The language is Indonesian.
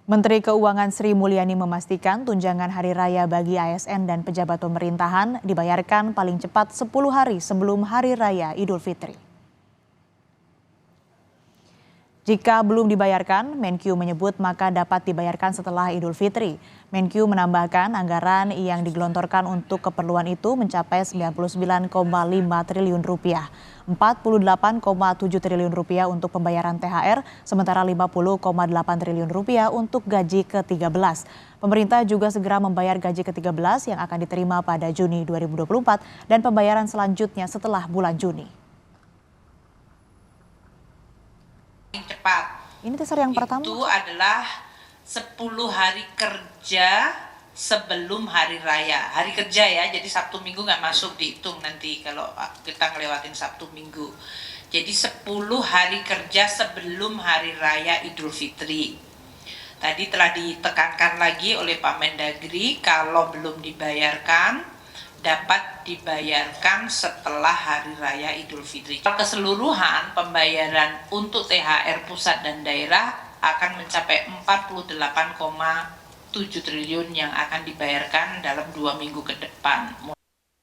Menteri Keuangan Sri Mulyani memastikan tunjangan hari raya bagi ASN dan pejabat pemerintahan dibayarkan paling cepat 10 hari sebelum Hari Raya Idul Fitri. Jika belum dibayarkan, Menkyu menyebut maka dapat dibayarkan setelah Idul Fitri. Menkyu menambahkan anggaran yang digelontorkan untuk keperluan itu mencapai 99,5 triliun rupiah. 48,7 triliun rupiah untuk pembayaran THR, sementara 50,8 triliun rupiah untuk gaji ke-13. Pemerintah juga segera membayar gaji ke-13 yang akan diterima pada Juni 2024 dan pembayaran selanjutnya setelah bulan Juni. Cepat. Ini teaser yang pertama. Itu adalah 10 hari kerja sebelum hari raya. Hari kerja ya, jadi Sabtu Minggu nggak masuk dihitung nanti kalau kita ngelewatin Sabtu Minggu. Jadi 10 hari kerja sebelum hari raya Idul Fitri. Tadi telah ditekankan lagi oleh Pak Mendagri, kalau belum dibayarkan dapat dibayarkan setelah Hari Raya Idul Fitri. Keseluruhan pembayaran untuk THR pusat dan daerah akan mencapai 48,7 triliun yang akan dibayarkan dalam 2 minggu ke depan.